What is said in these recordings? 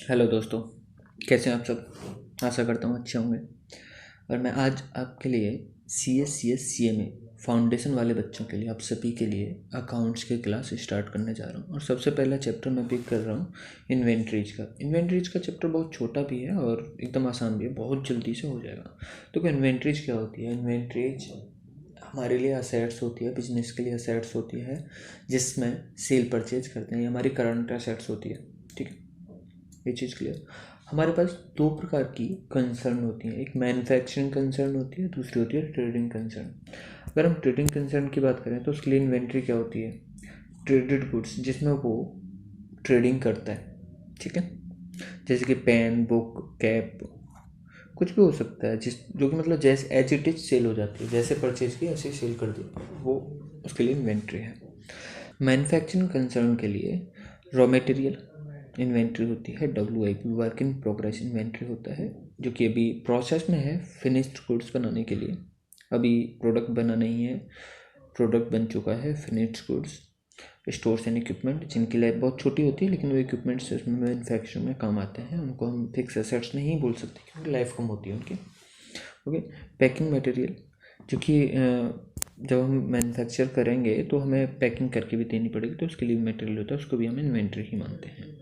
Hello दोस्तों, कैसे हैं आप सब। आशा करता हूँ अच्छे होंगे। और मैं आज आपके लिए CA फाउंडेशन वाले बच्चों के लिए, आप सभी के लिए अकाउंट्स के क्लास स्टार्ट करने जा रहा हूँ। और सबसे पहला चैप्टर मैं पिक कर रहा हूँ इन्वेंट्रीज का चैप्टर बहुत छोटा भी है और एकदम आसान भी है, बहुत जल्दी से हो जाएगा। तो इन्वेंट्रीज क्या होती है? इन्वेंट्रीज हमारे लिए असेट्स होती है, बिजनेस के लिए असेट्स होती है, जिसमें सेल परचेज करते हैं। ये हमारी करंट असेट्स होती है। ठीक है, ये चीज़ क्लियर। हमारे पास दो प्रकार की कंसर्न होती हैं, एक मैन्युफैक्चरिंग कंसर्न होती है, दूसरी होती है ट्रेडिंग कंसर्न। अगर हम ट्रेडिंग कंसर्न की बात करें तो उसके लिए इन्वेंट्री क्या होती है? ट्रेडेड गुड्स, जिसमें वो ट्रेडिंग करता है। ठीक है, जैसे कि पेन, बुक, कैप, कुछ भी हो सकता है, जो कि मतलब जैसे एज इट इज सेल हो जाती है, जैसे परचेज की ऐसे सेल कर दी, वो उसके लिए इन्वेंट्री है। मैन्युफैक्चरिंग कंसर्न के लिए रॉ मटेरियल इन्वेंट्री होती है, WIP work in progress inventory होता है, जो कि अभी प्रोसेस में है फिनिश्ड गुड्स बनाने के लिए। अभी प्रोडक्ट बना नहीं है, प्रोडक्ट बन चुका है, finished goods. Stores and equipment, जिनकी लाइफ बहुत छोटी होती है लेकिन वो इक्विपमेंट्स उसमें मैन्युफैक्चरिंग में काम आते हैं, उनको हम फिक्स एसेट्स नहीं बोल सकते क्योंकि लाइफ कम होती है उनकी। ओके, पैकिंग मटेरियल, जो कि जब हम मैन्युफैक्चर करेंगे तो हमें पैकिंग करके भी देनी पड़ेगी, तो उसके लिए मटेरियल होता है, उसको भी हम इन्वेंट्री ही मानते हैं।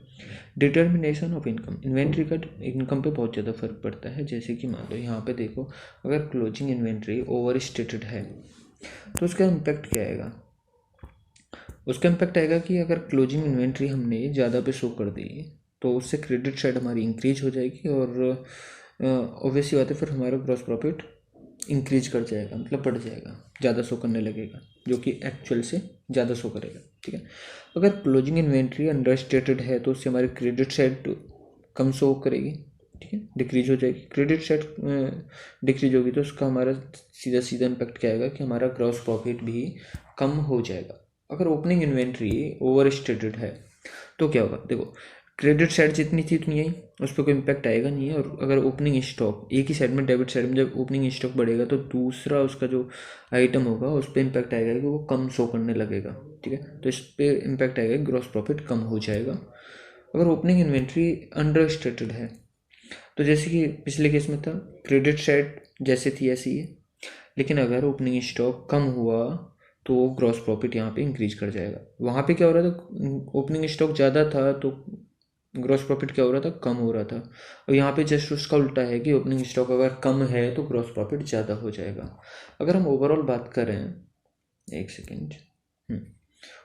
डिटर्मिनेशन ऑफ इनकम, इन्वेंट्री का इनकम पे बहुत ज़्यादा फर्क पड़ता है। जैसे कि मान लो यहाँ पे देखो, अगर क्लोजिंग इन्वेंट्री ओवर स्टेटेड है तो उसका इम्पैक्ट क्या आएगा? उसका इम्पैक्ट आएगा कि अगर क्लोजिंग इन्वेंट्री हमने ज़्यादा पे शो कर दी तो उससे क्रेडिट साइड हमारी इंक्रीज हो जाएगी और ऑब्वियसली बात है, फिर हमारा ग्रॉस प्रॉफिट इंक्रीज कर जाएगा, मतलब बढ़ जाएगा, ज़्यादा शो करने लगेगा, जो कि एक्चुअल से ज़्यादा शो करेगा। ठीक है, अगर क्लोजिंग इन्वेंट्री अंडर स्टेटेड है तो उससे हमारी क्रेडिट साइड कम शो करेगी। ठीक है, डिक्रीज हो जाएगी, क्रेडिट साइड डिक्रीज होगी तो उसका हमारा सीधा सीधा इम्पैक्ट क्या आएगा कि हमारा ग्रॉस प्रॉफिट भी कम हो जाएगा। अगर ओपनिंग इन्वेंट्री ओवर स्टेटेड है तो क्या होगा? देखो, क्रेडिट साइड जितनी थी उतनी आई, उस पर कोई इम्पैक्ट आएगा नहीं है। और अगर ओपनिंग स्टॉक एक ही साइड में, डेबिट साइड में जब ओपनिंग स्टॉक बढ़ेगा तो दूसरा उसका जो आइटम होगा उस पर इम्पैक्ट आएगा कि वो कम शो करने लगेगा। ठीक है, तो इस पर इम्पैक्ट आएगा, ग्रॉस प्रॉफिट कम हो जाएगा। अगर ओपनिंग इन्वेंट्री अंडर स्टेटेड है तो जैसे कि पिछले केस में था, क्रेडिट साइड जैसे थी ऐसी ही है, लेकिन अगर ओपनिंग स्टॉक कम हुआ तो ग्रॉस प्रॉफिट यहाँ पे इंक्रीज कर जाएगा। वहाँ पे क्या हो रहा था? ओपनिंग स्टॉक ज़्यादा था तो ग्रॉस प्रॉफिट क्या हो रहा था? कम हो रहा था। और यहाँ पे जस्ट उसका उल्टा है कि ओपनिंग स्टॉक अगर कम है तो ग्रॉस प्रॉफिट ज़्यादा हो जाएगा। अगर हम ओवरऑल बात करें, एक सेकेंड,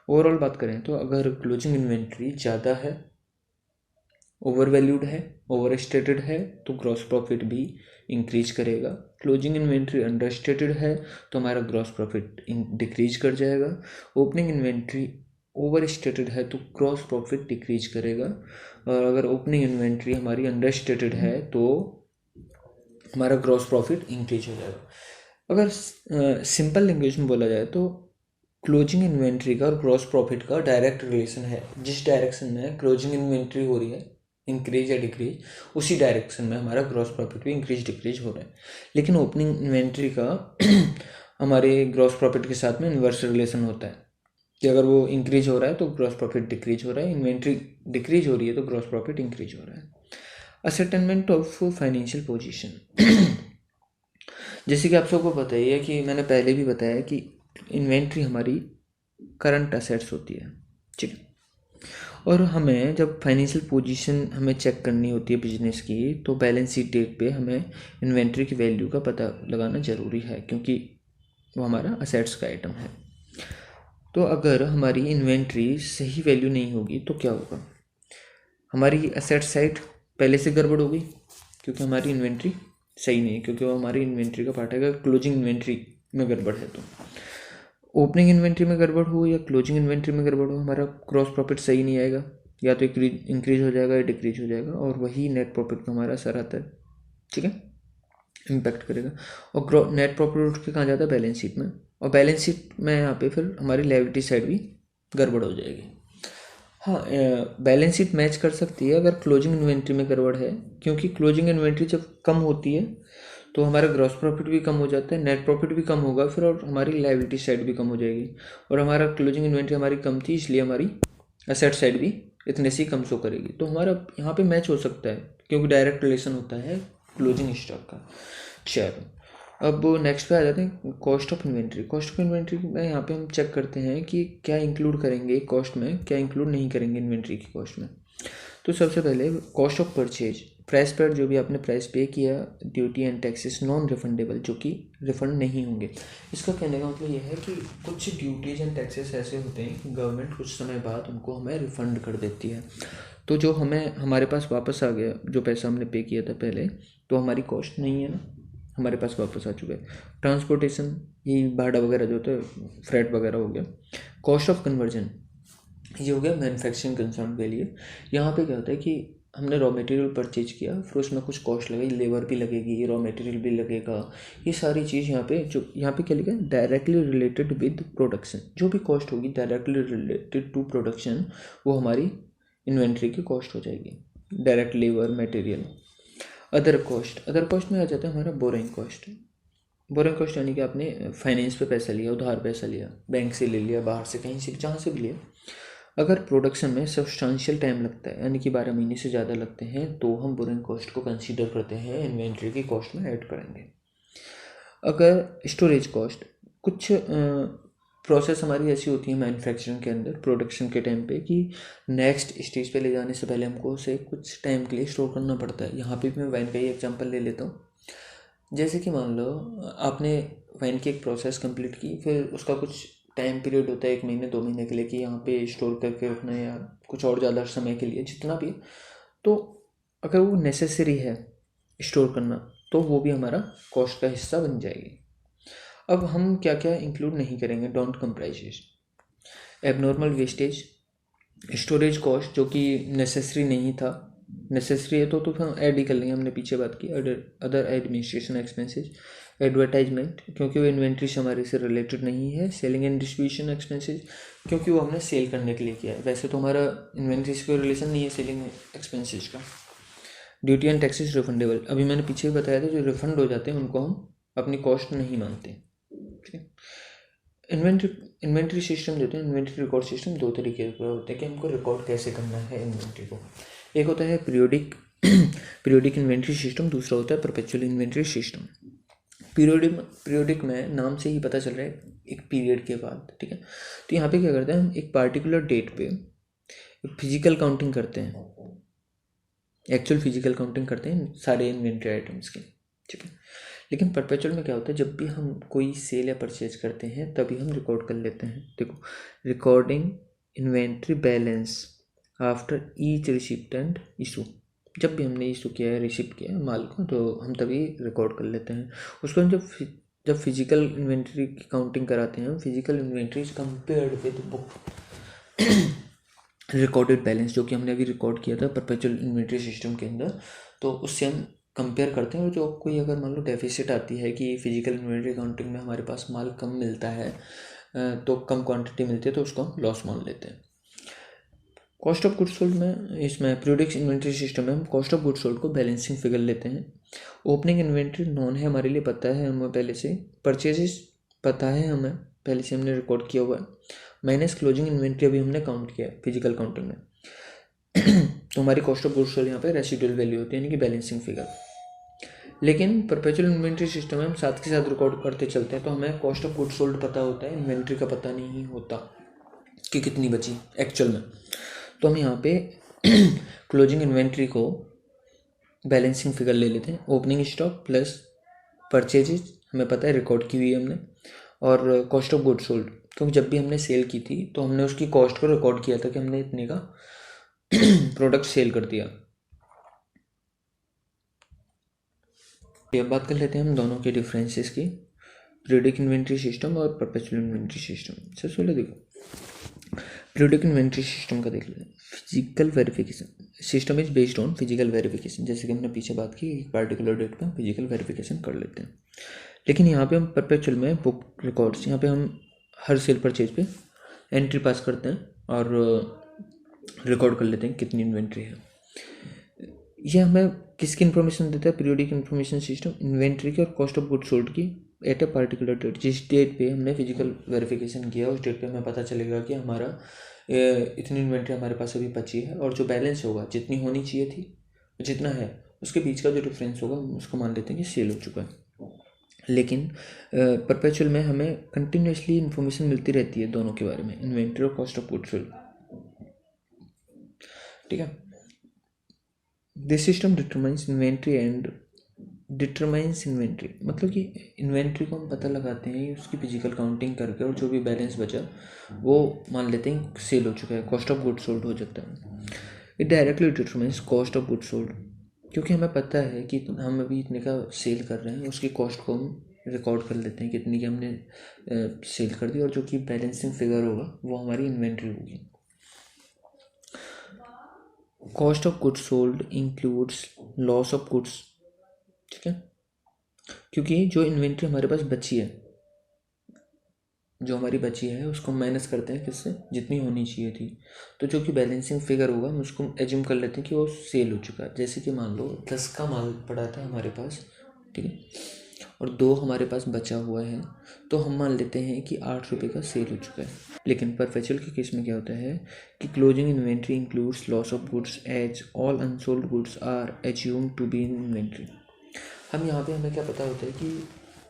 ओवरऑल बात करें तो अगर क्लोजिंग इन्वेंट्री ज़्यादा है, ओवर वैल्यूड है, ओवर स्टेटेड है तो ग्रॉस प्रॉफिट भी इंक्रीज करेगा। क्लोजिंग इन्वेंट्री अंडर स्टेटेड है तो हमारा ग्रॉस प्रॉफिट डिक्रीज कर जाएगा। ओपनिंग इन्वेंट्री ओवर स्टेटेड है तो ग्रॉस प्रॉफिट डिक्रीज करेगा। और अगर ओपनिंग इन्वेंट्री हमारी अंडर स्टेटेड है तो हमारा ग्रॉस प्रॉफिट इंक्रीज हो जाएगा। अगर सिंपल लैंग्वेज में बोला जाए तो क्लोजिंग इन्वेंट्री का और ग्रॉस प्रॉफिट का डायरेक्ट रिलेशन है। जिस डायरेक्शन में क्लोजिंग इन्वेंट्री हो रही है इंक्रीज या डिक्रीज, उसी डायरेक्शन में हमारा ग्रॉस प्रॉफिट भी इंक्रीज डिक्रीज हो रहा है। लेकिन ओपनिंग इन्वेंट्री का हमारे ग्रॉस प्रॉफिट के साथ में इन्वर्स रिलेशन होता है कि अगर वो इंक्रीज हो रहा है तो ग्रॉस प्रॉफिट डिक्रीज हो रहा है, इन्वेंट्री डिक्रीज हो रही है तो ग्रॉस प्रॉफिट इंक्रीज हो रहा है। असेटलमेंट ऑफ फाइनेंशियल पोजीशन, जैसे कि आप सबको पता ही है कि मैंने पहले भी बताया कि इन्वेंट्री हमारी करंट असेट्स होती है। ठीक है, और हमें जब फाइनेंशियल पोजीशन हमें चेक करनी होती है बिजनेस की, तो बैलेंस शीट डेट पे हमें इन्वेंट्री की वैल्यू का पता लगाना ज़रूरी है क्योंकि वो हमारा असेट्स का आइटम है। तो अगर हमारी इन्वेंट्री सही वैल्यू नहीं होगी तो क्या होगा? हमारी असेट साइड पहले से गड़बड़ होगी क्योंकि हमारी इन्वेंट्री सही नहीं है, क्योंकि वो हमारी इन्वेंट्री का पार्ट है। अगर क्लोजिंग इन्वेंट्री में गड़बड़ है तो ओपनिंग इन्वेंट्री में गड़बड़ हो या क्लोजिंग इन्वेंट्री में गड़बड़ हो, हमारा ग्रॉस प्रॉफिट सही नहीं आएगा, या तो इंक्रीज हो जाएगा या डिक्रीज हो जाएगा, और वही नेट प्रॉफिट का हमारा असर आता है। ठीक है, इम्पैक्ट करेगा। और नेट प्रॉफिट उठ के कहाँ जाता है? बैलेंस शीट में, और बैलेंस शीट में यहाँ पे फिर हमारी लायबिलिटी साइड भी गड़बड़ हो जाएगी। हाँ, बैलेंस शीट मैच कर सकती है अगर क्लोजिंग इन्वेंट्री में गड़बड़ है, क्योंकि क्लोजिंग इन्वेंट्री जब कम होती है तो हमारा ग्रॉस प्रॉफिट भी कम हो जाता है, नेट प्रॉफिट भी कम होगा फिर, और हमारी लायबिलिटी साइड भी कम हो जाएगी। और हमारा क्लोजिंग इन्वेंट्री हमारी कम थी इसलिए हमारी असेट साइड भी इतने से ही कम शो करेगी, तो हमारा यहाँ पे मैच हो सकता है क्योंकि डायरेक्ट रिलेशन होता है क्लोजिंग स्टॉक का। चलो अब नेक्स्ट पे आ जाते हैं cost of inventory. Cost of inventory में यहाँ पे हम चेक करते हैं कि क्या इंक्लूड करेंगे कॉस्ट में, क्या इंक्लूड नहीं करेंगे इन्वेंट्री की कॉस्ट में। तो सबसे पहले कॉस्ट ऑफ परचेज, प्राइस पर जो भी आपने प्राइस पे किया, duty and taxes non refundable, जो कि रिफंड नहीं होंगे। इसका कहने का मतलब यह है कि कुछ ड्यूटीज एंड टैक्सेस ऐसे होते हैं कि गवर्नमेंट कुछ समय बाद उनको हमें रिफंड कर देती है, तो जो हमें हमारे पास वापस आ गया जो पैसा हमने पे किया था पहले, तो हमारी कॉस्ट नहीं है ना, हमारे पास वापस आ चुका है। ट्रांसपोर्टेशन, ये भाड़ा वगैरह जो होता है, फ्रेट वगैरह हो गया। कॉस्ट ऑफ कन्वर्जन, ये हो गया मैन्युफैक्चरिंग कंसर्न के लिए। यहाँ पे क्या होता है कि हमने रॉ मटेरियल परचेज किया, फिर उसमें कुछ कॉस्ट लगेगी, लेबर भी लगेगी, रॉ मटेरियल भी लगेगा, ये सारी चीज़ यहाँ पे जो यहाँ पे क्या लिखा है, डायरेक्टली रिलेटेड विद प्रोडक्शन। जो भी कॉस्ट होगी डायरेक्टली रिलेटेड टू प्रोडक्शन, वो हमारी इन्वेंट्री की कॉस्ट हो जाएगी, direct labour material. Other cost में आ जाता है हमारा बोरिंग कॉस्ट। बोरिंग कॉस्ट यानी कि आपने फाइनेंस पे पैसा लिया, उधार पैसा लिया, बैंक से ले लिया, बाहर से कहीं से भी, जहाँ से भी लिया। अगर प्रोडक्शन में सब्सटेंशियल टाइम लगता है यानी कि 12 महीने से ज़्यादा लगते हैं, तो हम बोरिंग कॉस्ट को कंसीडर करते हैं, इन्वेंट्री की कॉस्ट में ऐड करेंगे। अगर स्टोरेज कॉस्ट, कुछ प्रोसेस हमारी ऐसी होती है मैन्युफैक्चरिंग के अंदर, प्रोडक्शन के टाइम पे, कि नेक्स्ट स्टेज पे ले जाने से पहले हमको उसे कुछ टाइम के लिए स्टोर करना पड़ता है। यहाँ पे भी मैं वाइन का ही एग्जांपल ले लेता हूँ। जैसे कि मान लो आपने वाइन की एक प्रोसेस कंप्लीट की, फिर उसका कुछ टाइम पीरियड होता है 1 महीने 2 महीने के लिए कि यहाँ पे स्टोर करके रखना है, या कुछ और ज़्यादा समय के लिए, जितना भी। तो अगर वो नेसेसरी है स्टोर करना, तो वो भी हमारा कॉस्ट का हिस्सा बन जाएगी। अब हम क्या क्या इंक्लूड नहीं करेंगे, don't comprise. Abnormal wastage, storage cost जो कि नेसेसरी नहीं था, नेसेसरी है तो फिर हम ऐड ही कर लेंगे, हमने पीछे बात की। अदर एडमिनिस्ट्रेशन एक्सपेंसेस, एडवर्टाइजमेंट क्योंकि वो इन्वेंट्री से हमारे से रिलेटेड नहीं है। सेलिंग एंड डिस्ट्रीब्यूशन एक्सपेंसेस क्योंकि वो हमने सेल करने के लिए किया है, वैसे तो हमारा इन्वेंट्री से कोई रिलेशन नहीं है सेलिंग एक्सपेंसेस का। ड्यूटी एंड टैक्सेस रिफंडेबल, अभी मैंने पीछे ही बताया था, जो रिफंड हो जाते हैं उनको हम अपनी कॉस्ट नहीं मानते। ठीक है। इन्वेंट्री सिस्टम देते हैं, इन्वेंट्री रिकॉर्ड सिस्टम 2 तरीके के होते हैं कि हमको रिकॉर्ड कैसे करना है इन्वेंट्री को। एक होता है पीरियोडिक इन्वेंट्री सिस्टम, दूसरा होता है परपेचुअल इन्वेंट्री सिस्टम। पीरियोडिक में नाम से ही पता चल रहा है एक पीरियड के बाद। ठीक है, तो यहाँ पे क्या करते हैं, हम एक पार्टिकुलर डेट पे फिजिकल काउंटिंग करते हैं, एक्चुअल फिजिकल काउंटिंग करते हैं सारे इन्वेंट्री आइटम्स की। ठीक है, लेकिन परपेचुअल में क्या होता है, जब भी हम कोई सेल या परचेज करते हैं तभी हम रिकॉर्ड कर लेते हैं। देखो, recording inventory balance after each receipt and issue, जब भी हमने इशू किया है, रिसिप्ट किया है माल को, तो हम तभी रिकॉर्ड कर लेते हैं उसको। हम जब फिजिकल इन्वेंट्री की काउंटिंग कराते हैं, physical inventory compared with book recorded balance, जो कि हमने अभी रिकॉर्ड किया था परपेचुअल इन्वेंट्री सिस्टम के अंदर, तो उससे हम कंपेयर करते हैं। और जो कोई अगर मान लो डेफिसिट आती है कि फिजिकल इन्वेंट्री काउंटिंग में हमारे पास माल कम मिलता है, तो कम क्वांटिटी मिलती है, तो उसको हम लॉस मान लेते हैं। कॉस्ट ऑफ गुड्स सोल्ड में, इसमें पीरियोडिक इन्वेंट्री सिस्टम में हम कॉस्ट ऑफ गुड्स सोल्ड को बैलेंसिंग फिगर लेते हैं। ओपनिंग इन्वेंट्री नॉन है, हमारे लिए पता है हमें पहले से, परचेजेस पता है हमें पहले से, हमने रिकॉर्ड किया हुआ है, माइनस क्लोजिंग इन्वेंट्री अभी हमने काउंट किया है फिजिकल काउंटिंग में। तो हमारी कॉस्ट ऑफ गुड्स सोल्ड यहाँ पे रेसिडुअल वैल्यू होती है, यानी कि बैलेंसिंग फिगर। लेकिन परपेचुअल इन्वेंट्री सिस्टम में हम साथ के साथ रिकॉर्ड करते चलते हैं, तो हमें कॉस्ट ऑफ गुड्स सोल्ड पता होता है, इन्वेंट्री का पता नहीं होता कि कितनी बची एक्चुअल में। तो हम यहाँ पे क्लोजिंग इन्वेंट्री को बैलेंसिंग फिगर ले लेते हैं, ओपनिंग स्टॉक प्लस परचेजेज हमें पता है रिकॉर्ड की हुई है हमने, और कॉस्ट ऑफ गुड्स सोल्ड क्योंकि जब भी हमने सेल की थी तो हमने उसकी कॉस्ट को रिकॉर्ड किया था कि हमने इतने का प्रोडक्ट सेल कर दिया। अब बात कर लेते हैं हम दोनों के डिफरेंसेस की, पीरियोडिक इन्वेंट्री सिस्टम और परपेचुअल इन्वेंट्री सिस्टम। सबसे पहले देखो पीरियोडिक इन्वेंट्री सिस्टम का देख लेते हैं। Physical verification system is based on physical verification, जैसे कि हमने पीछे बात की, एक पार्टिकुलर डेट पे हम फिजिकल वेरिफिकेशन कर लेते हैं। लेकिन यहाँ पे हम परपेचुअल में बुक रिकॉर्ड्स, यहाँ पे हम हर सेल परचेज पे एंट्री पास करते हैं और रिकॉर्ड कर लेते हैं कितनी इन्वेंट्री है। यह हमें किसकी इन्फॉर्मेशन देता है, पीरियोडिक इन्फॉर्मेशन सिस्टम, इन्वेंट्री की और कॉस्ट ऑफ गुड्स सोल्ड की एट ए पार्टिकुलर डेट। जिस डेट पे हमने फिजिकल वेरिफिकेशन किया उस डेट पे हमें पता चलेगा कि हमारा इतनी इन्वेंट्री हमारे पास अभी बची है, और जो बैलेंस होगा जितनी होनी चाहिए थी जितना है उसके बीच का जो डिफरेंस होगा उसको मान लेते हैं कि सेल हो चुका है। लेकिन परपेचुअल में हमें कंटिन्यूसली इन्फॉर्मेशन मिलती रहती है दोनों के बारे में, इन्वेंट्री और कॉस्ट ऑफ गुड्स सोल्ड। ठीक है, this system determines inventory and determines inventory, मतलब कि इन्वेंट्री को हम पता लगाते हैं उसकी फिजिकल काउंटिंग करके, और जो भी बैलेंस बचा वो मान लेते हैं सेल हो चुका है, कॉस्ट ऑफ गुड्स सोल्ड हो जाता है। It directly determines cost of goods sold, क्योंकि हमें पता है कि हम अभी इतने का सेल कर रहे हैं, उसकी कॉस्ट को हम रिकॉर्ड कर लेते हैं कितनी की हमने सेल कर दी, और जो कि बैलेंसिंग फिगर होगा वो हमारी इन्वेंट्री होगी। Cost of goods sold includes loss of goods. ठीक है, क्योंकि जो इन्वेंट्री हमारे पास बची है, जो हमारी बची है उसको माइनस करते हैं किससे, जितनी होनी चाहिए थी, तो जो कि बैलेंसिंग फिगर होगा हम उसको एज्यूम कर लेते हैं कि वो सेल हो चुका है। जैसे कि मान लो 10 का माल पड़ा था हमारे पास, ठीक है, और 2 हमारे पास बचा हुआ है, तो हम मान लेते हैं कि 8 रुपये का सेल हो चुका है। लेकिन परपेचुअल के केस में क्या होता है कि closing inventory includes loss of goods as all unsold goods are assumed to be in inventory. हम यहाँ पे हमें क्या पता होता है कि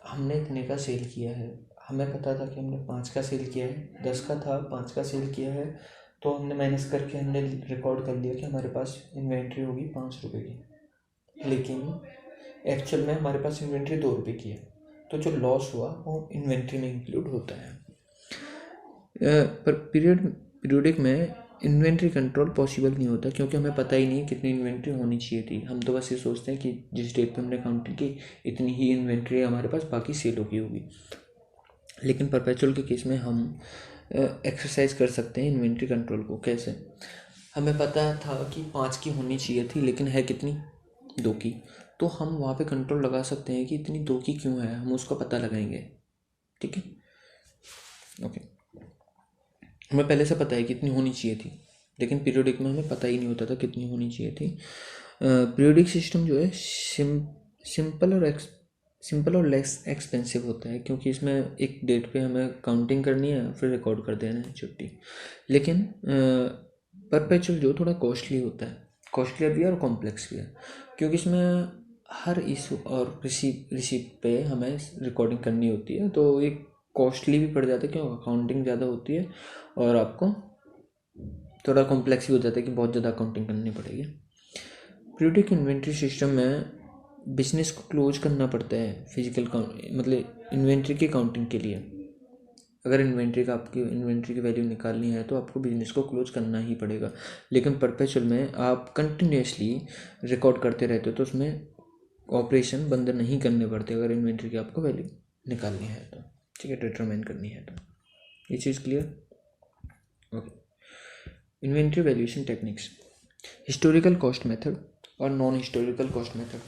हमने इतने का सेल किया है, हमें पता था कि हमने 5 का सेल किया है, 10 का था 5 का सेल किया है, तो हमने माइनस करके हमने रिकॉर्ड कर लिया कि हमारे पास इन्वेंट्री होगी 5 रुपये की। लेकिन एक्चुअल में हमारे पास इन्वेंट्री 2 रुपये की है, तो जो लॉस हुआ वो इन्वेंट्री में इंक्लूड होता है। पर पीरियडिक में इन्वेंट्री कंट्रोल पॉसिबल नहीं होता, क्योंकि हमें पता ही नहीं कितनी इन्वेंट्री होनी चाहिए थी। हम तो बस ये सोचते हैं कि जिस डेट पे हमने काउंटिंग की इतनी ही इन्वेंट्री हमारे पास, बाकी सेल होगी। लेकिन परपेचुअल के केस में हम एक्सरसाइज कर सकते हैं इन्वेंट्री कंट्रोल को। कैसे, हमें पता था कि 5 की होनी चाहिए थी, लेकिन है कितनी, 2 की, तो हम वहाँ पे कंट्रोल लगा सकते हैं कि इतनी 2 की क्यों है, हम उसका पता लगाएंगे। ठीक है, ओके, हमें पहले से पता है कि इतनी होनी चाहिए थी, लेकिन पीरियोडिक में हमें पता ही नहीं होता था कितनी होनी चाहिए थी। पीरियोडिक सिस्टम जो है सिंपल और लेस एक्सपेंसिव होता है, क्योंकि इसमें एक डेट पे हमें काउंटिंग करनी है फिर रिकॉर्ड कर देना है छुट्टी। लेकिन परपेचुअल जो थोड़ा कॉस्टली होता है, कॉस्टलियर भी है और कॉम्प्लेक्स भी है, क्योंकि इसमें हर इशू और रिसीप पे हमें रिकॉर्डिंग करनी होती है, तो एक कॉस्टली भी पड़ जाता है, क्यों, अकाउंटिंग ज़्यादा होती है और आपको थोड़ा कॉम्प्लेक्स भी हो जाता है कि बहुत ज़्यादा अकाउंटिंग करनी पड़ेगी। पीरियोडिक इन्वेंट्री सिस्टम में बिजनेस को क्लोज करना पड़ता है फिजिकल मतलब इन्वेंट्री की काउंटिंग के लिए। अगर आपकी इन्वेंट्री की वैल्यू निकालनी है तो आपको बिजनेस को क्लोज करना ही पड़ेगा। लेकिन परपेचुअल में आप कंटिन्यूसली रिकॉर्ड करते रहते हो, तो उसमें ऑपरेशन बंद नहीं करने पड़ते अगर इन्वेंट्री की आपको वैल्यू निकालनी है तो। ठीक है, डिटरमाइन करनी है तो। ये चीज़ clear? Okay, inventory valuation techniques, historical cost method और non historical cost method.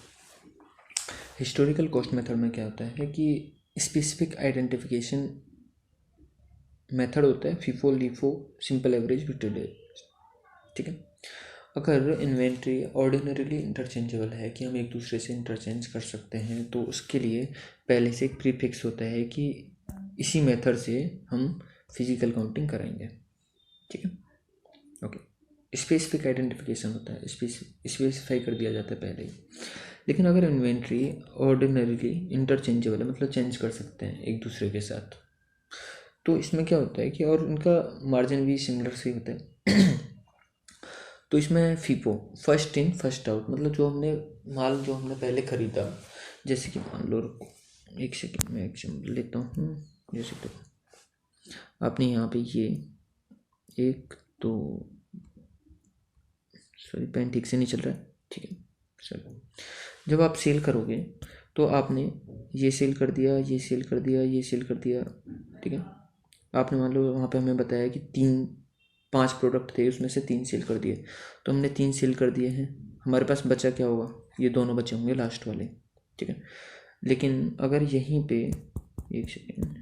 Historical cost method में क्या होता है कि स्पेसिफिक आइडेंटिफिकेशन मेथड होता है, FIFO LIFO simple average weighted average. ठीक है, अगर इन्वेंट्री ऑर्डिनरीली इंटरचेंजेबल है कि हम एक दूसरे से इंटरचेंज कर सकते हैं, तो उसके लिए पहले से एक प्रीफिक्स होता है कि इसी मेथड से हम फिजिकल काउंटिंग कराएंगे। ठीक है, ओके, स्पेसिफिक आइडेंटिफिकेशन होता है, स्पेसिफाई कर दिया जाता है पहले ही। लेकिन अगर इन्वेंट्री ऑर्डिनरीली इंटरचेंजेबल है, मतलब चेंज कर सकते हैं एक दूसरे के साथ, तो इसमें क्या होता है कि, और इनका मार्जिन भी सिमिलर से होता है तो इसमें FIFO, first in first out, मतलब जो हमने पहले ख़रीदा, जैसे कि मान लो, एक सेकेंड में एग्जाम्पल लेता हूँ। जैसे तो आपने यहाँ पे ये एक, तो सॉरी पेन ठीक से नहीं चल रहा है, ठीक है सर। जब आप सेल करोगे तो आपने ये सेल कर दिया, ये सेल कर दिया, ये सेल कर दिया, ठीक है। आपने मान लो वहाँ पे हमें बताया कि 5 प्रोडक्ट थे, उसमें से 3 सेल कर दिए, तो हमने 3 सेल कर दिए हैं। हमारे पास बचा क्या होगा, ये दोनों बचे होंगे लास्ट वाले, ठीक है। लेकिन अगर यहीं पे एक सेकेंड,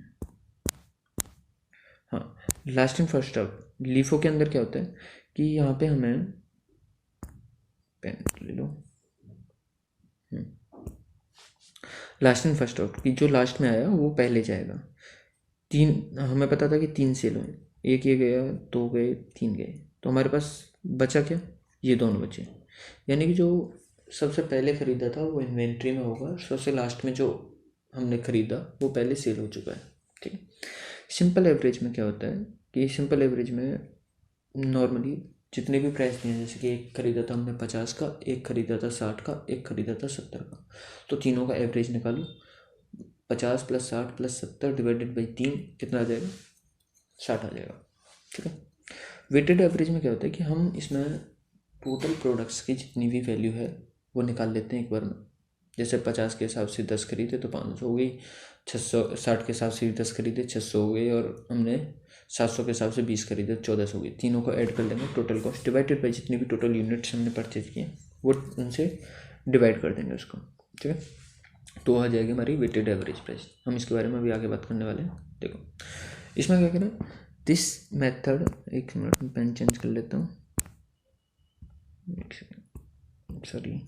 हाँ, last in first out LIFO के अंदर क्या होता है कि यहाँ पे हमें, पेन ले लो, लास्ट इन फर्स्ट आउट कि जो लास्ट में आया वो पहले जाएगा। हमें पता था कि 3 सेल हुए, एक ये गया, 2 गए, 3 गए, तो हमारे पास बचा क्या, ये दोनों बचे। यानी कि जो सबसे पहले ख़रीदा था वो इन्वेंट्री में होगा, सबसे लास्ट में जो हमने ख़रीदा वो पहले सेल हो चुका है। ठीक है। सिंपल एवरेज में क्या होता है कि सिंपल एवरेज में नॉर्मली जितने भी प्राइस दिए हैं, जैसे कि एक ख़रीदा था हमने 50 का, एक ख़रीदा था 60 का, एक ख़रीदा था 70 का, तो तीनों का एवरेज निकालो। 50 + 60 + 70 डिवाइडेड बाई 3 कितना आ जाएगा, 60 आ जाएगा। ठीक है। वेटेड एवरेज में क्या होता है कि हम इसमें टोटल प्रोडक्ट्स की जितनी भी वैल्यू है वो निकाल लेते हैं एक बार में। जैसे 50 के हिसाब से 10 खरीदे तो 500 हो गई, 600, 60 के हिसाब से भी 10 खरीदे 600 हो गई, और हमने 700 के हिसाब से 20 खरीदे 1400 हो गई। तीनों को ऐड कर लेंगे, टोटल कॉस्ट डिवाइडेड बाई जितनी भी टोटल यूनिट्स हमने परचेज किए वो उनसे डिवाइड कर देंगे उसको। ठीक है। तो आ जाएगी हमारी वेटेड एवरेज प्राइस। हम इसके बारे में अभी आगे बात करने वाले हैं। देखो इसमें क्या करें, दिस मेथड, एक मिनट में पेन चेंज कर लेता हूँ, sorry.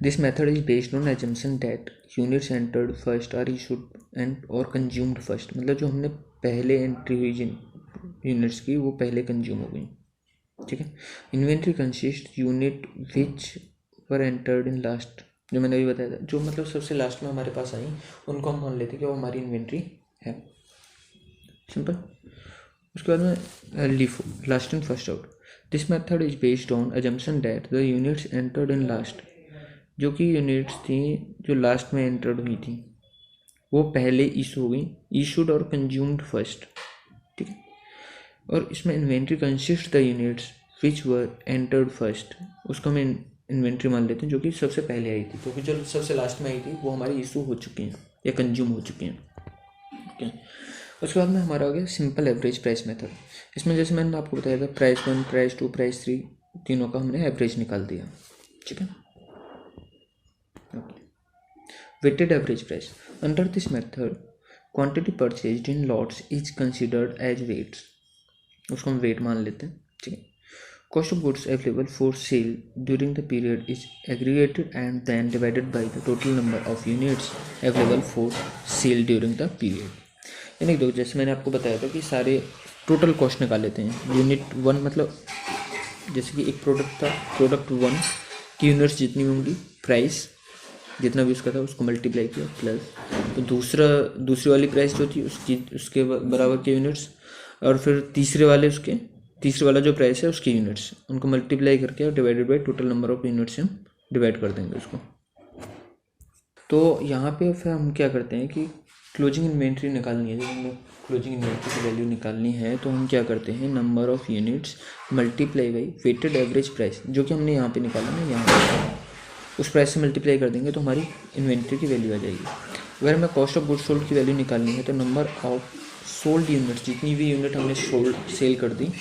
This method is based on assumption that units entered first are issued and or consumed first। मतलब जो हमने पहले एंट्री हुई जिन यूनिट्स की वो पहले कंज्यूम हो गई। ठीक है। Inventory consist unit which were entered in last, जो मैंने अभी बताया था, जो मतलब सबसे लास्ट में हमारे पास आई उनको हम मान लेते कि वो हमारी इन्वेंट्री है। सिंपल। उसके बाद में LIFO, last in first out. This method is based on assumption that the units entered in last, जो कि यूनिट्स थी जो लास्ट में एंटर्ड हुई थी वो पहले इशू हो गई, इशूड और कंज्यूम्ड फर्स्ट। ठीक है। और इसमें inventory consist the units which were entered first, उसको हम इन्वेंट्री मान लेते हैं जो कि सबसे पहले आई थी, क्योंकि जो सबसे लास्ट में आई थी वो हमारी इशू हो चुकी हैं या कंज्यूम हो चुकी हैं। ओके। उसके बाद में हमारा आ गया सिंपल एवरेज प्राइस मेथड। इसमें जैसे मैंने आपको बताया था प्राइस 1, प्राइस 2, प्राइस 3, तीनों का हमने एवरेज निकाल दिया। ठीक है। Weighted average price. Under this method, quantity purchased in lots is considered as weights। उसको हम weight मान लेते हैं। ठीक है। Cost of goods available for sale during the period is aggregated and then divided by the total number of units available for sale during the period। यानी दो, जैसे मैंने आपको बताया था कि सारे टोटल कॉस्ट निकाल लेते हैं। यूनिट 1 मतलब जैसे कि एक प्रोडक्ट था, प्रोडक्ट 1 की यूनिट्स जितनी होंगी, प्राइस जितना भी उसका था उसको मल्टीप्लाई किया प्लस, तो दूसरी वाली प्राइस जो थी उसके बराबर के यूनिट्स, और फिर तीसरे वाला जो प्राइस है उसकी यूनिट्स, उनको मल्टीप्लाई करके और divided by total number of units से हम डिवाइड कर देंगे उसको। तो यहाँ पे फिर हम क्या करते हैं कि क्लोजिंग इन्वेंट्री निकालनी है। जब हमें क्लोजिंग इन्वेंट्री की वैल्यू निकालनी है तो हम क्या करते हैं, number of units multiply by weighted average price, जो कि हमने यहाँ पे निकाला ना, यहाँ पे उस प्राइस से मल्टीप्लाई कर देंगे तो हमारी इन्वेंट्री की वैल्यू आ जाएगी। अगर हमें कॉस्ट ऑफ गुड्स सोल्ड की वैल्यू निकालनी है तो नंबर ऑफ सोल्ड यूनिट्स, जितनी भी यूनिट हमने सेल कर दी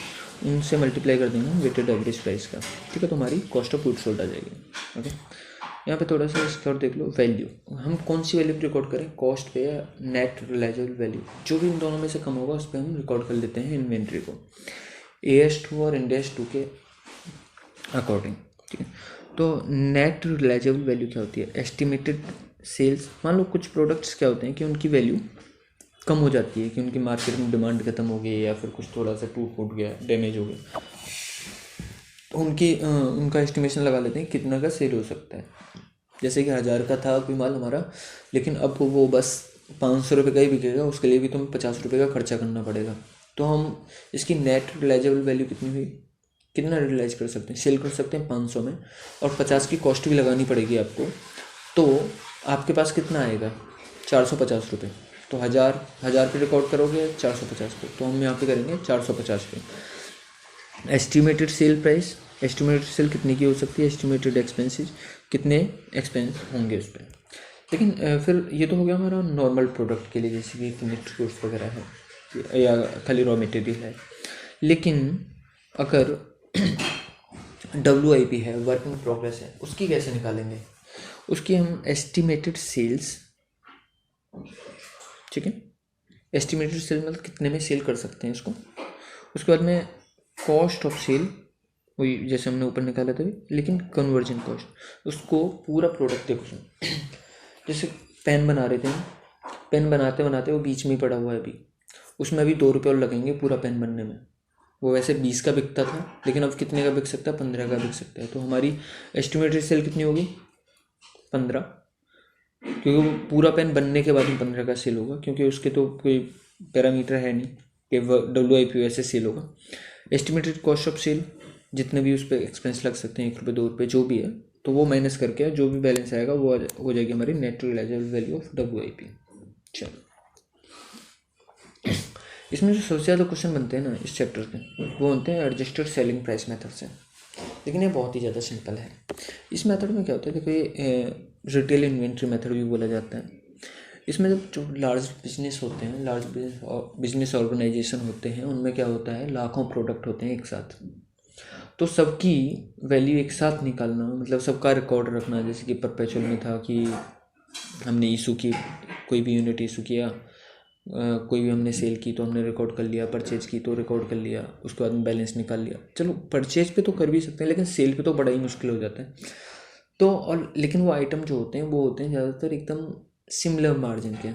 उनसे मल्टीप्लाई कर देंगे वेटेड एवरेज प्राइस का। ठीक है। तो हमारी कॉस्ट ऑफ गुड्स सोल्ड आ जाएगी। ओके। यहाँ पे थोड़ा सा इसका और देख लो, वैल्यू हम कौन सी वैल्यू रिकॉर्ड करें, कॉस्ट पे या नेट रियलाइजेबल वैल्यू, जो भी इन दोनों में से कम होगा उस पर हम रिकॉर्ड कर लेते हैं इन्वेंट्री को AS2 और IND-AS2 के अकॉर्डिंग। ठीक है। तो नेट रियलाइजेबल वैल्यू क्या होती है, एस्टिमेटेड सेल्स। मान लो कुछ प्रोडक्ट्स क्या होते हैं कि उनकी वैल्यू कम हो जाती है, कि उनकी मार्केट में डिमांड खत्म हो गई या फिर कुछ थोड़ा सा टूट फूट गया, डैमेज हो गया, तो उनका एस्टिमेशन लगा लेते हैं कितना का सेल हो सकता है। जैसे कि 1000 का था कोई माल हमारा, लेकिन अब वो बस 500 रुपये का ही बिकेगा, उसके लिए भी तुम्हें 50 रुपये का खर्चा करना पड़ेगा। तो हम इसकी नेट रियलाइजेबल वैल्यू कितनी हुई, कितना रियलाइज कर सकते हैं, सेल कर सकते हैं 500 में, और 50 की कॉस्ट भी लगानी पड़ेगी आपको, तो आपके पास कितना आएगा, 450 रुपये। तो 1000 पे रिकॉर्ड करोगे 450 पे, तो हम यहाँ पे करेंगे 450 पे। Estimated sale price, estimated cell कितने की हो सकती है, एस्टिमेटेड एक्सपेंसेस, कितने एक्सपेंस होंगे उस पर। लेकिन फिर ये तो हो गया हमारा नॉर्मल प्रोडक्ट के लिए, जैसे कि फिनिश्ड गुड्स वगैरह है या खाली रॉ मटेरियल है। लेकिन अगर WIP है, वर्क इन प्रोग्रेस है, उसकी कैसे निकालेंगे, उसकी हम एस्टिमेटेड सेल्स, ठीक है, एस्टिमेटेड सेल मतलब कितने में सेल कर सकते हैं उसको। उसके बाद में कॉस्ट ऑफ सेल, वही जैसे हमने ऊपर निकाला था, लेकिन कन्वर्जन कॉस्ट, उसको पूरा प्रोडक्ट देखो, जैसे पेन बना रहे थे, पेन बनाते बनाते वो बीच में ही पड़ा हुआ है अभी, उसमें अभी 2 रुपये और लगेंगे पूरा पेन बनने में। वो वैसे 20 का बिकता था, लेकिन अब कितने का बिक सकता है, 15 का बिक सकता है। तो हमारी एस्टिमेटेड सेल कितनी होगी, 15, क्योंकि वो पूरा पेन बनने के बाद में 15 का सेल होगा, क्योंकि उसके तो कोई पैरामीटर है नहीं कि WIP वैसे सेल होगा। एस्टिमेटेड कॉस्ट ऑफ सेल, जितने भी उस पर एक्सपेंस लग सकते हैं, 1 रुपये 2 रुपये जो भी है, तो वो माइनस करके जो भी बैलेंस आएगा वो हो जाएगी हमारी net realisable value of WIP। चलो, इसमें जो सबसे ज़्यादा क्वेश्चन बनते हैं ना इस चैप्टर के, वो बनते हैं एडजस्टेड सेलिंग प्राइस मेथड से, लेकिन ये बहुत ही ज़्यादा सिंपल है। इस मेथड में क्या होता है, देखो ये रिटेल इन्वेंट्री मेथड भी बोला जाता है। इसमें जब जो लार्ज बिजनेस होते हैं, लार्ज बिजनेस ऑर्गेनाइजेशन होते हैं, उनमें क्या होता है, लाखों प्रोडक्ट होते हैं एक साथ, तो सबकी वैल्यू एक साथ निकालना, मतलब सबका रिकॉर्ड रखना। जैसे कि परपेचुअल में था कि हमने इशू की, कोई भी यूनिट इशू किया, कोई भी हमने सेल की तो हमने रिकॉर्ड कर लिया, परचेज की तो रिकॉर्ड कर लिया, उसके बाद में बैलेंस निकाल लिया। चलो परचेज पे तो कर भी सकते हैं, लेकिन सेल पे तो बड़ा ही मुश्किल हो जाता है। तो और लेकिन वो आइटम जो होते हैं वो होते हैं ज़्यादातर एकदम सिमिलर मार्जिन के,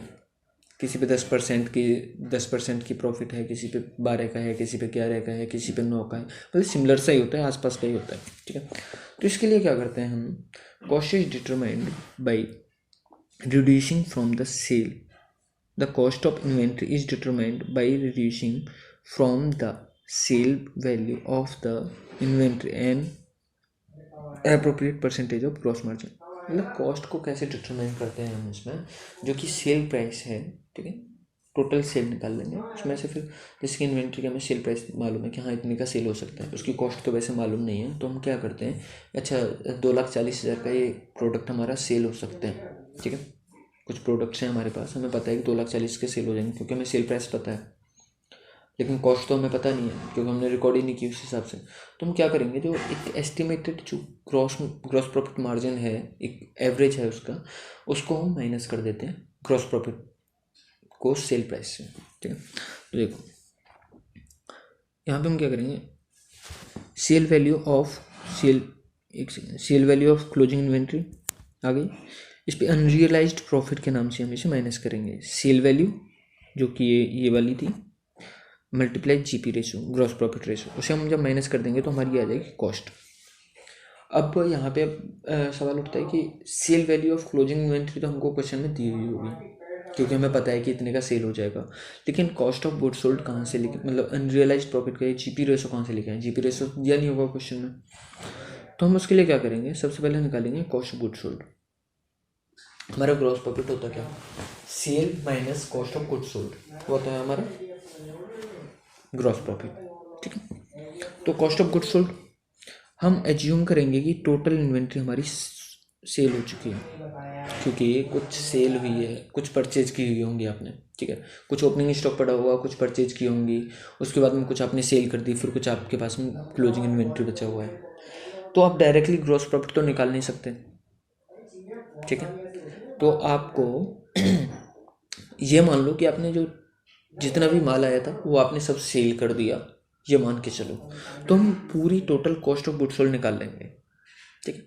किसी पे 10% की प्रॉफिट है, किसी पे 12 का है, किसी पे 11 का है, किसी पे 9 का है, मतलब सिमिलर सा ही होता है, आसपास का ही होता है, ठीक है। तो इसके लिए क्या करते हैं हम, cost is determined by reducing from the sale, the cost of inventory is determined by reducing from the sale value of the inventory and appropriate percentage of gross margin। मतलब कॉस्ट को कैसे डिटरमाइन करते हैं हम इसमें, जो कि sale price है, ठीक है, टोटल सेल निकाल लेंगे उसमें से। फिर जैसे कि इन्वेंट्री का हमें सेल प्राइस मालूम है कि हाँ इतने का सेल हो सकता है, उसकी कॉस्ट तो वैसे मालूम नहीं है, तो हम क्या करते हैं, अच्छा 2,40,000 का ये प्रोडक्ट हमारा सेल हो सकता है, ठीक है। कुछ प्रोडक्ट्स हैं हमारे पास, हमें पता है कि 2,40,000 के सेल हो जाएंगे, क्योंकि हमें सेल प्राइस पता है, लेकिन कॉस्ट तो हमें पता नहीं है क्योंकि हमने रिकॉर्ड ही नहीं की उस हिसाब से। तो हम क्या करेंगे, जो एक एस्टिमेटेड जो ग्रॉस प्रॉफिट मार्जिन है, एक एवरेज है उसका, उसको हम माइनस कर देते हैं ग्रॉस प्रॉफिट को सेल प्राइस से, ठीक है। तो देखो यहाँ पे हम क्या करेंगे, sale value of sale value of closing inventory आ गई, इस पर अनरियलाइज्ड प्रॉफिट के नाम से हम इसे माइनस करेंगे। सेल वैल्यू जो कि ये वाली थी, multiply GP ratio, gross profit ratio, उसे हम जब माइनस कर देंगे तो हमारी आ जाएगी कॉस्ट। अब यहाँ पे सवाल उठता है कि sale value of closing inventory तो हमको क्वेश्चन में दी हुई होगी, क्योंकि हमें पता है कि इतने का सेल हो जाएगा, लेकिन कॉस्ट ऑफ गुड्स सोल्ड कहाँ से लिखे, मतलब अनरियलाइज्ड प्रॉफिट का GP रेशो कहाँ से लिखे हैं, GP रेशो दिया नहीं होगा क्वेश्चन में। तो हम उसके लिए क्या करेंगे, सबसे पहले निकालेंगे कॉस्ट ऑफ गुड्स सोल्ड। हमारा ग्रॉस प्रॉफिट होता क्या, sale minus cost of goods sold, वो होता है हमारा ग्रॉस प्रॉफिट, ठीक है। तो कॉस्ट ऑफ गुड्स सोल्ड हम एज्यूम करेंगे कि टोटल इन्वेंट्री हमारी सेल हो चुकी है, क्योंकि कुछ सेल हुई है, कुछ परचेज की हुई होंगी आपने, ठीक है, कुछ ओपनिंग स्टॉक पड़ा हुआ, कुछ परचेज की होंगी, उसके बाद में कुछ आपने सेल कर दी, फिर कुछ आपके पास में क्लोजिंग इन्वेंट्री बचा हुआ है। तो आप डायरेक्टली ग्रॉस प्रॉफिट तो निकाल नहीं सकते, ठीक है। तो आपको ये मान लो कि आपने जो जितना भी माल आया था वो आपने सब सेल कर दिया, ये मान के चलो, तो हम पूरी total cost of goods sold निकाल लेंगे, ठीक है।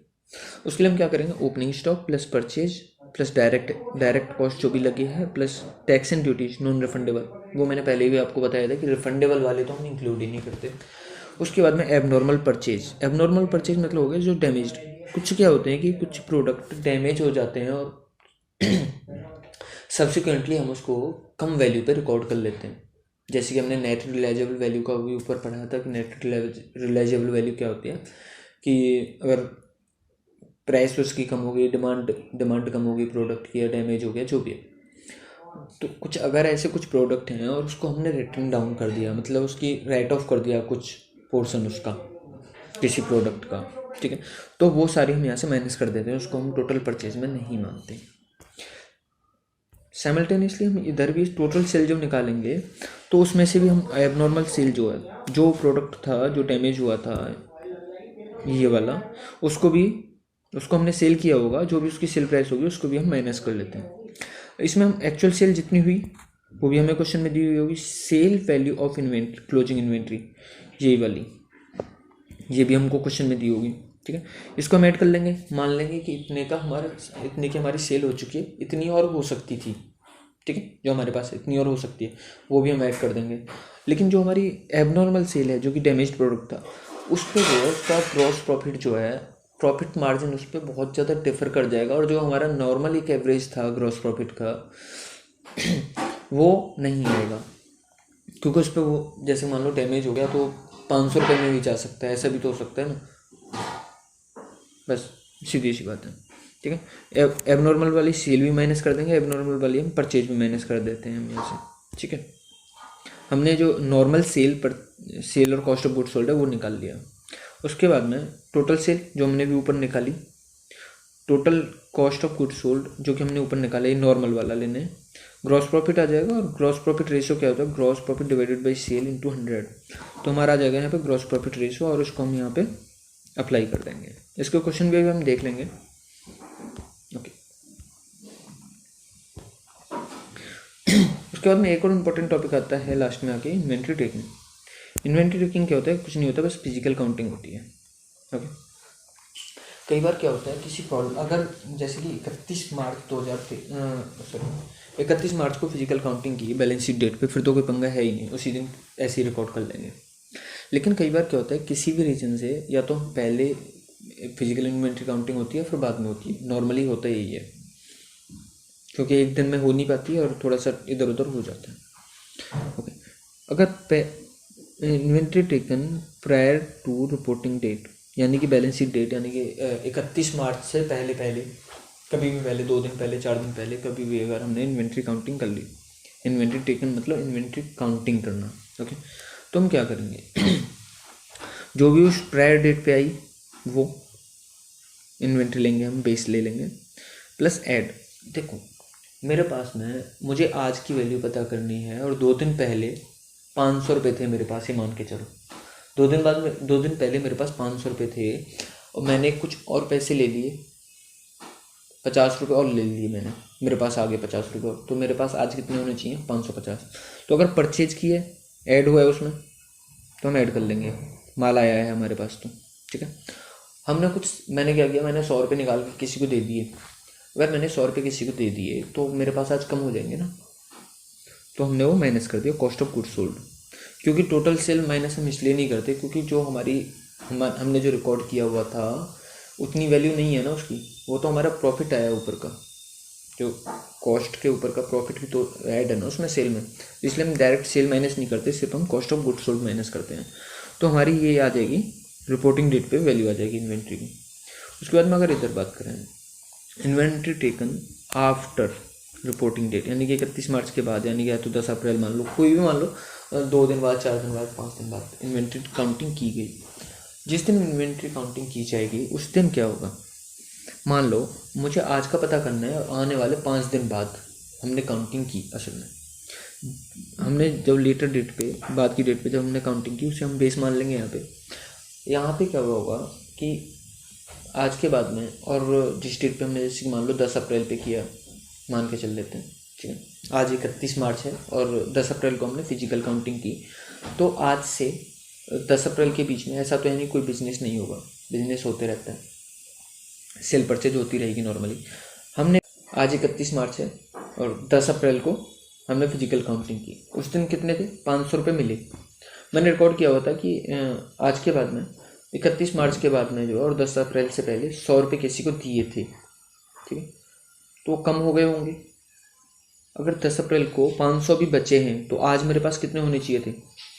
उसके लिए हम क्या करेंगे, opening stock plus purchase plus direct cost जो भी लगी है, plus tax and duties non refundable, वो मैंने पहले भी आपको बताया था कि रिफंडेबल वाले तो हम इंक्लूड ही नहीं करते। उसके बाद में एबनॉर्मल परचेज मतलब हो गया जो डैमेज्ड, कुछ क्या होते हैं कि कुछ प्रोडक्ट डैमेज हो जाते हैं और सब्सिक्वेंटली हम उसको कम वैल्यू पे रिकॉर्ड कर लेते हैं। जैसे कि हमने नेट रिलाइजेबल वैल्यू का भी ऊपर पढ़ा था कि नेट रिलाइजेबल वैल्यू क्या होती है, कि अगर प्राइस उसकी कम हो गई, डिमांड कम हो गई प्रोडक्ट की, या डैमेज हो गया जो भी है, तो कुछ अगर ऐसे कुछ प्रोडक्ट हैं और उसको हमने रिटर्न डाउन कर दिया, मतलब उसकी राइट ऑफ कर दिया कुछ पोर्शन उसका किसी प्रोडक्ट का, ठीक है, तो वो सारी हम यहाँ से माइनस कर देते हैं, उसको हम टोटल परचेज में नहीं मानते। साइमल्टेनियसली हम इधर भी टोटल सेल जब निकालेंगे तो उसमें से भी हम एबनॉर्मल सेल जो है, जो प्रोडक्ट था जो डैमेज हुआ था ये वाला, उसको हमने सेल किया होगा, जो भी उसकी सेल प्राइस होगी उसको भी हम माइनस कर लेते हैं। इसमें हम एक्चुअल सेल जितनी हुई वो भी हमें क्वेश्चन में दी हुई होगी, sale value of inventory closing inventory यही वाली, ये भी हमको क्वेश्चन में दी होगी, ठीक है। इसको हम ऐड कर लेंगे, मान लेंगे कि इतने की हमारी सेल हो चुकी है, इतनी और हो सकती थी, ठीक है, जो हमारे पास इतनी और हो सकती है वो भी हम ऐड कर देंगे। लेकिन जो हमारी एबनॉर्मल सेल है, जो कि डैमेज प्रोडक्ट था, उस पर जो है उसका ग्रॉस प्रॉफिट जो है, प्रॉफिट मार्जिन उस पर बहुत ज़्यादा डिफर कर जाएगा, और जो हमारा नॉर्मल एक एवरेज था ग्रॉस प्रॉफिट का वो नहीं आएगा, क्योंकि उस पर वो जैसे मान लो डैमेज हो गया तो 500 रुपये में भी जा सकता है, ऐसा भी तो हो सकता है ना, बस सीधी सी बात है। ठीक है, एबनॉर्मल वाली सेल भी माइनस कर देंगे, एबनॉर्मल वाली हम परचेज भी माइनस कर देते हैं हम यहाँ से। ठीक है, हमने जो नॉर्मल सेल और कॉस्ट ऑफ गुड्स सोल्ड है वो निकाल लिया। उसके बाद में टोटल सेल जो हमने भी ऊपर निकाली, total cost of goods sold जो कि हमने ऊपर निकाला, ये नॉर्मल वाला लेने, ग्रॉस प्रॉफिट आ जाएगा। और ग्रॉस प्रॉफिट रेशियो क्या होता है, gross profit divided by sale into 100, तो हमारा आ जाएगा यहाँ पे ग्रॉस प्रॉफिट रेशियो, और उसको हम यहाँ पे अप्लाई कर देंगे। इसके क्वेश्चन भी हम देख लेंगे। ओके, उसके बाद में एक और इम्पोर्टेंट टॉपिक आता है लास्ट में आके, इन्वेंट्री टेकिंग। इन्वेंट्री टेकिंग क्या होता है, कुछ नहीं होता, बस फिजिकल काउंटिंग होती है। ओके, कई बार क्या होता है, किसी प्रॉब्लम, अगर जैसे कि 31 मार्च को फिजिकल काउंटिंग की बैलेंस शीट डेट पे, फिर तो कोई पंगा है ही नहीं, उसी दिन ऐसे ही रिकॉर्ड कर लेंगे। लेकिन कई बार क्या होता है, किसी भी रीजन से या तो पहले फिजिकल इन्वेंट्री काउंटिंग होती है फिर बाद में होती है, नॉर्मली होता यही है, क्योंकि एक दिन में हो नहीं पाती है और थोड़ा सा इधर उधर हो जाता है। ओके, अगर inventory taken prior to reporting date, यानी कि बैलेंस शीट डेट, यानी कि 31 मार्च से पहले कभी भी पहले, 2 दिन पहले, 4 दिन पहले, कभी भी अगर हमने इन्वेंट्री काउंटिंग कर ली, इन्वेंट्री टेकन मतलब इन्वेंट्री काउंटिंग करना। ओके, तो हम क्या करेंगे जो भी उस प्रायर डेट पे आई वो इन्वेंट्री लेंगे, हम बेस ले लेंगे, प्लस ऐड। देखो मेरे पास में, मुझे आज की वैल्यू पता करनी है, और 2 दिन पहले 500 रुपये थे मेरे पास, ही मान के चलो 2 दिन पहले मेरे पास 500 रुपये थे, और मैंने कुछ और पैसे ले लिए, 50 रुपये और ले लिए मैंने, मेरे पास आ गए 50 रुपये और, तो मेरे पास आज कितने होने चाहिए, 550। तो अगर परचेज की है, ऐड हुआ है उसमें, तो हम ऐड कर लेंगे, माल आया है हमारे पास तो। ठीक है, मैंने क्या किया, मैंने 100 रुपये निकाल के किसी को दे दिए। अगर मैंने 100 रुपये किसी को दे दिए तो मेरे पास आज कम हो जाएंगे ना, तो हमने वो माइनस कर दिया कॉस्ट ऑफ गुड्स सोल्ड। क्योंकि टोटल सेल माइनस हम इसलिए नहीं करते, क्योंकि जो हमने जो रिकॉर्ड किया हुआ था उतनी वैल्यू नहीं है ना उसकी, वो तो हमारा प्रॉफिट आया ऊपर का, जो कॉस्ट के ऊपर का प्रॉफिट भी तो ऐड है ना उसमें सेल में, इसलिए हम डायरेक्ट सेल माइनस नहीं करते, सिर्फ हम cost of goods sold minus करते हैं। तो हमारी ये आ जाएगी रिपोर्टिंग डेट पे वैल्यू आ जाएगी इन्वेंट्री की। उसके बाद में अगर इधर बात करें, inventory taken after reporting date, यानी कि 31 मार्च के बाद, यानी कि या तो 10 अप्रैल मान लो, कोई भी मान लो, 2 दिन बाद, 4 दिन बाद, 5 दिन बाद इन्वेंट्री काउंटिंग की गई। जिस दिन इन्वेंट्री काउंटिंग की जाएगी उस दिन क्या होगा, मान लो मुझे आज का पता करना है, और आने वाले 5 दिन बाद हमने काउंटिंग की, असल में हमने जब लेटर डेट पे, बाद की डेट पे जब हमने काउंटिंग की, उसे हम बेस मान लेंगे। यहाँ पे क्या होगा कि आज के बाद में, और जिस डेट पे हमने, जैसे मान लो 10 अप्रैल पे किया, मान के चल लेते हैं, ठीक है, आज 31 मार्च है और 10 अप्रैल को हमने फिजिकल काउंटिंग की, तो आज से 10 अप्रैल के बीच में ऐसा तो है नहीं कोई बिजनेस नहीं होगा, बिजनेस होते रहता है, सेल परचेज होती रहेगी नॉर्मली। हमने आज 31 मार्च है और 10 अप्रैल को हमने फिजिकल काउंटिंग की, उस दिन कितने थे, 500 रुपये मिले। मैंने रिकॉर्ड किया हुआ था कि आज के बाद में, 31 मार्च के बाद में जो, और 10 अप्रैल से पहले 100 रुपये किसी को दिए थे, ठीक है, तो कम हो गए होंगे। अगर 10 अप्रैल को 500 भी बचे हैं, तो आज मेरे पास कितने होने चाहिए थे,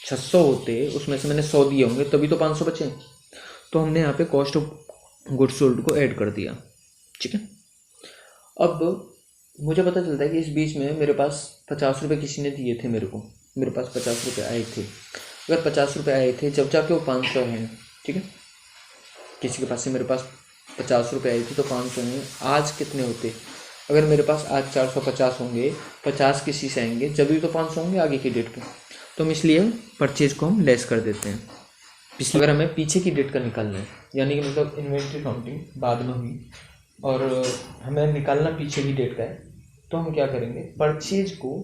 600 होते, उसमें से मैंने 100 दिए होंगे, तभी तो 500 बचे। तो हमने यहाँ पे कॉस्ट ऑफ गुड्स सोल्ड को ऐड कर दिया। ठीक है, अब मुझे पता चलता है कि इस बीच में मेरे पास 50 रुपये किसी ने दिए थे मेरे को, मेरे पास 50 रुपये आए थे। अगर 50 रुपये आए थे, जब जाके वो 500 हैं, ठीक है, किसी के पास से मेरे पास 50 रुपये आए थे तो 500 हैं, आज कितने होते, अगर मेरे पास आज 450 होंगे, 50 किसी से आएंगे, जब भी तो 500 होंगे आगे की डेट पे, तो हम इसलिए परचेज को हम लेस कर देते हैं। पिछले, अगर हमें पीछे की डेट का निकालना है, यानी कि मतलब इन्वेंट्री काउंटिंग बाद में हुई और हमें निकालना पीछे की डेट का है, तो हम क्या करेंगे, परचेज को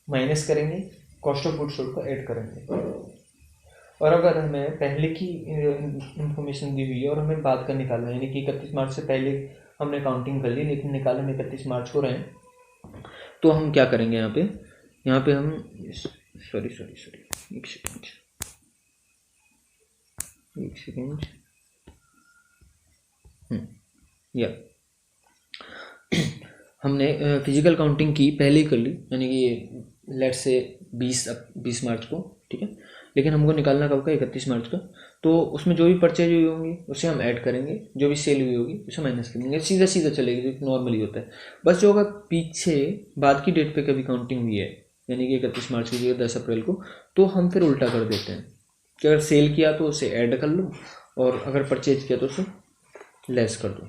माइनस करेंगे, कॉस्ट ऑफ गुड्स सोल्ड को ऐड करेंगे। और अगर हमें पहले की इंफॉर्मेशन दी हुई है और हमें बाद का निकालना है, यानी कि 31 मार्च से पहले हमने काउंटिंग कर ली, लेकिन निकाले हम 31 मार्च को रहे, तो हम क्या करेंगे यहाँ पे हम सॉरी एक सेकेंड या हमने फिजिकल काउंटिंग की पहले ही कर ली, यानी कि लेट से 20 मार्च को, ठीक है। लेकिन हमको निकालना कब का, 31 मार्च का। तो उसमें जो भी परचेज हुई होंगी उसे हम ऐड करेंगे, जो भी सेल हुई होगी उसे माइनस कर देंगे, सीधा चलेगी, जो नॉर्मली होता है। बस जो अगर पीछे बाद की डेट पे कभी काउंटिंग हुई है, यानी कि 31 मार्च की जगह 10 अप्रैल को, तो हम फिर उल्टा कर देते हैं कि अगर सेल किया तो उसे ऐड कर लो, और अगर परचेज किया तो उसे लेस कर दो।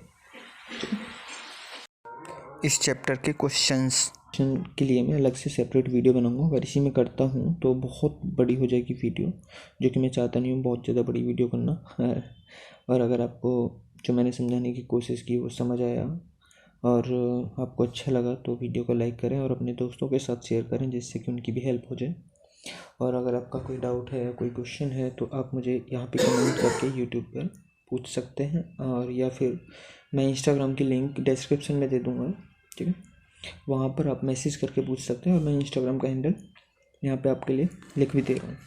इस चैप्टर के क्वेश्चंस के लिए मैं अलग से सेपरेट वीडियो बनाऊंगा। अगर इसी में करता हूँ तो बहुत बड़ी हो जाएगी वीडियो, जो कि मैं चाहता नहीं हूँ बहुत ज़्यादा बड़ी वीडियो करना। और अगर आपको जो मैंने समझाने की कोशिश की वो समझ आया और आपको अच्छा लगा तो वीडियो को लाइक करें और अपने दोस्तों के साथ शेयर करें, जिससे कि उनकी भी हेल्प हो जाए। और अगर आपका कोई डाउट है या कोई क्वेश्चन है तो आप मुझे यहाँ पे कमेंट करके यूट्यूब पर पूछ सकते हैं, और या फिर मैं इंस्टाग्राम की लिंक डिस्क्रिप्शन में दे दूँगा, ठीक है। वहाँ पर आप मैसेज करके पूछ सकते हैं, और मैं इंस्टाग्राम का हैंडल यहाँ पे आपके लिए लिख भी दे रहा हूँ,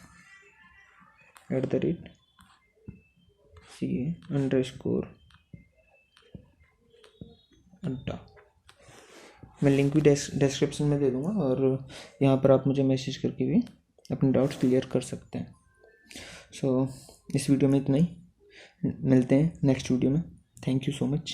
@CA_अड्डा। मैं लिंक भी डिस्क्रिप्शन में दे दूँगा, और यहाँ पर आप मुझे मैसेज करके भी अपने डाउट्स क्लियर कर सकते हैं। सो इस वीडियो में इतना ही, मिलते हैं नेक्स्ट वीडियो में। Thank you so much.